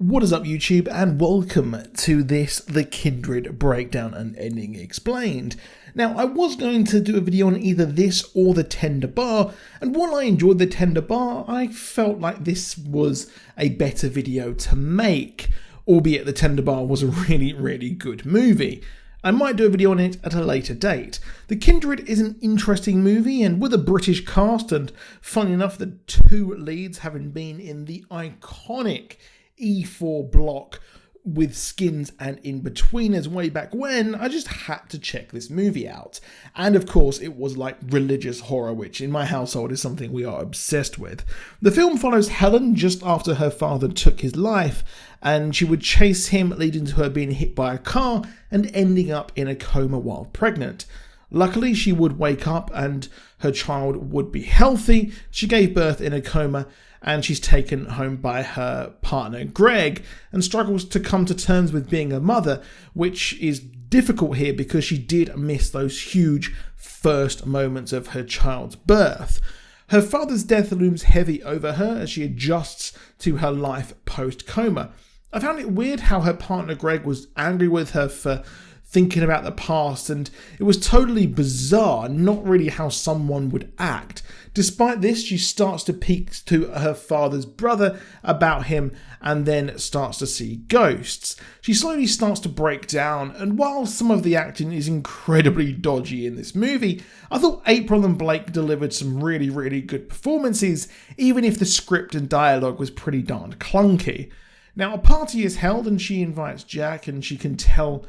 What is up, YouTube, and welcome to the Kindred breakdown and ending explained. Now, I was going to do a video on either this or the Tender Bar, and while I enjoyed the Tender Bar, I felt like this was a better video to make, albeit the Tender Bar was a really good movie. I might do a video on it at a later date. The Kindred is an interesting movie, and with a British cast, and funny enough, the two leads having been in the iconic E4 block with Skins and In-Betweeners way back when, I just had to check this movie out. And of course, it was like religious horror, which in my household is something we are obsessed with. The film follows Helen just after her father took his life, and she would chase him, leading to her being hit by a car and ending up in a coma while pregnant. Luckily, she would wake up and her child would be healthy. She gave birth in a coma, and she's taken home by her partner Greg and struggles to come to terms with being a mother, which is difficult here because she did miss those huge first moments of her child's birth. Her father's death looms heavy over her as she adjusts to her life post-coma. I found it weird how her partner Greg was angry with her for thinking about the past, and it was totally bizarre, not really how someone would act. Despite this, she starts to speak to her father's brother about him and then starts to see ghosts. She slowly starts to break down, and while some of the acting is incredibly dodgy in this movie, I thought April and Blake delivered some really good performances, even if the script and dialogue was pretty darn clunky. Now, a party is held and she invites Jack, and she can tell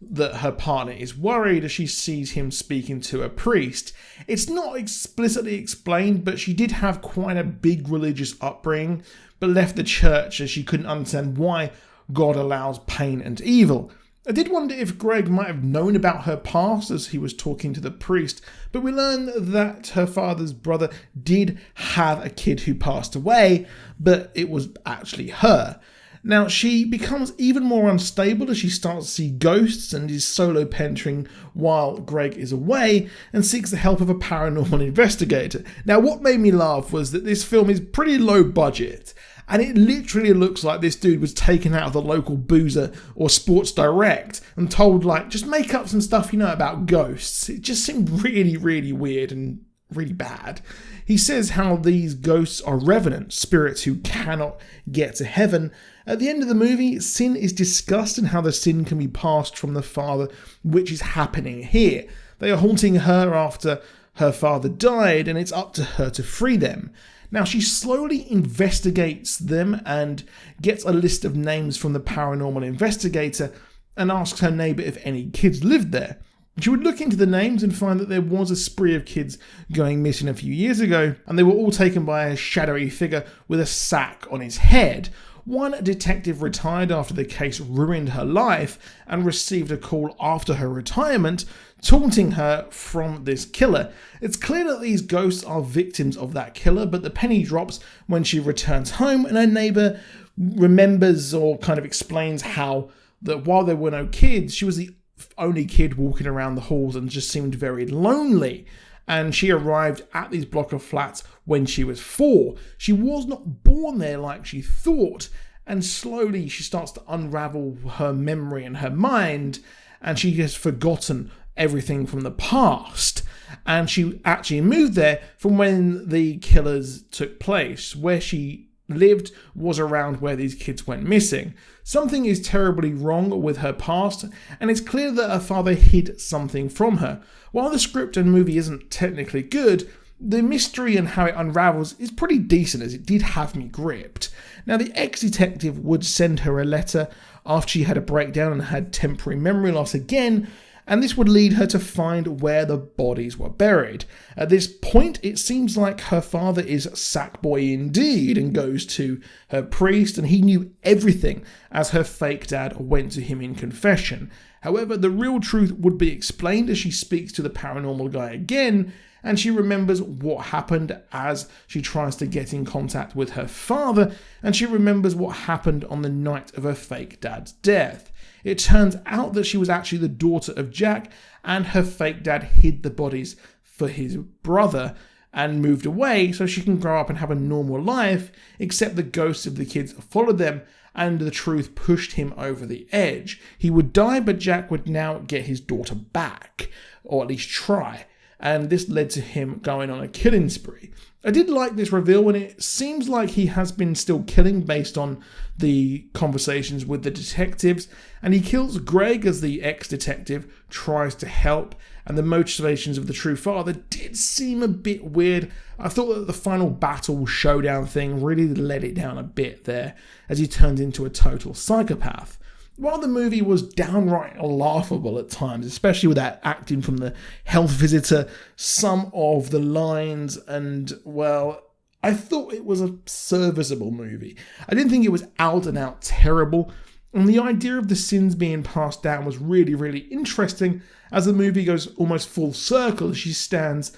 that her partner is worried as she sees him speaking to a priest. It's not explicitly explained, but she did have quite a big religious upbringing, but left the church as she couldn't understand why God allows pain and evil. I did wonder if Greg might have known about her past as he was talking to the priest, but we learn that her father's brother did have a kid who passed away, but it was actually her. Now, she becomes even more unstable as she starts to see ghosts and is solo parenting while Greg is away and seeks the help of a paranormal investigator. Now, what made me laugh was that this film is pretty low budget, and it literally looks like this dude was taken out of the local boozer or Sports Direct and told, like, just make up some stuff you know about ghosts. It just seemed really weird and really bad. He says how these ghosts are revenants, spirits who cannot get to heaven. At the end of the movie, sin is discussed and how the sin can be passed from the father, which is happening here. They are haunting her after her father died, and it's up to her to free them. Now, she slowly investigates them and gets a list of names from the paranormal investigator and asks her neighbour if any kids lived there. She would look into the names and find that there was a spree of kids going missing a few years ago, and they were all taken by a shadowy figure with a sack on his head. One detective retired after the case ruined her life and received a call after her retirement taunting her from this killer. It's clear that these ghosts are victims of that killer, but the penny drops when she returns home and her neighbour remembers or kind of explains how that while there were no kids, she was the only kid walking around the halls and just seemed very lonely. And she arrived at these block of flats when she was 4. She was not born there like she thought, and slowly she starts to unravel her memory and her mind, and she has forgotten everything from the past. And she actually moved there from when the killers took place. Where she lived was around where these kids went missing. Something is terribly wrong with her past, and it's clear that her father hid something from her. While the script and movie isn't technically good, the mystery and how it unravels is pretty decent, as it did have me gripped. Now, the ex-detective would send her a letter after she had a breakdown and had temporary memory loss again, and this would lead her to find where the bodies were buried. At this point, it seems like her father is Sackboy indeed and goes to her priest, and he knew everything as her fake dad went to him in confession. However, the real truth would be explained as she speaks to the paranormal guy again, and she remembers what happened as she tries to get in contact with her father, and she remembers what happened on the night of her fake dad's death. It turns out that she was actually the daughter of Jack, and her fake dad hid the bodies for his brother and moved away so she can grow up and have a normal life, except the ghosts of the kids followed them and the truth pushed him over the edge. He would die, but Jack would now get his daughter back, or at least try, and this led to him going on a killing spree. I did like this reveal, and it seems like he has been still killing based on the conversations with the detectives, and he kills Greg as the ex-detective tries to help, and the motivations of the true father did seem a bit weird. I thought that the final battle showdown thing really let it down a bit there, as he turned into a total psychopath. While the movie was downright laughable at times, especially with that acting from the health visitor, some of the lines and, well, I thought it was a serviceable movie. I didn't think it was out and out terrible, and the idea of the sins being passed down was really, really interesting as the movie goes almost full circle as she stands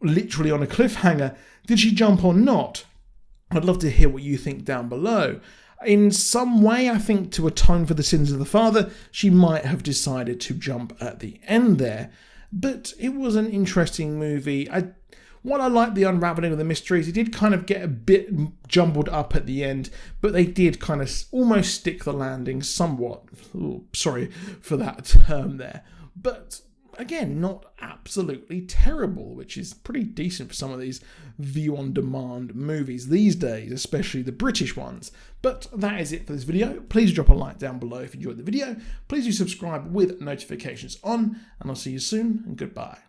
literally on a cliffhanger. Did she jump or not? I'd love to hear what you think down below. In some way, I think to atone for the sins of the father, she might have decided to jump at the end there. But it was an interesting movie. While I liked the unraveling of the mysteries, it did kind of get a bit jumbled up at the end, but they did kind of almost stick the landing somewhat. Ooh, sorry for that term there. But again, not absolutely terrible, which is pretty decent for some of these view-on-demand movies these days, especially the British ones. But that is it for this video. Please drop a like down below if you enjoyed the video. Please do subscribe with notifications on, and I'll see you soon, and goodbye.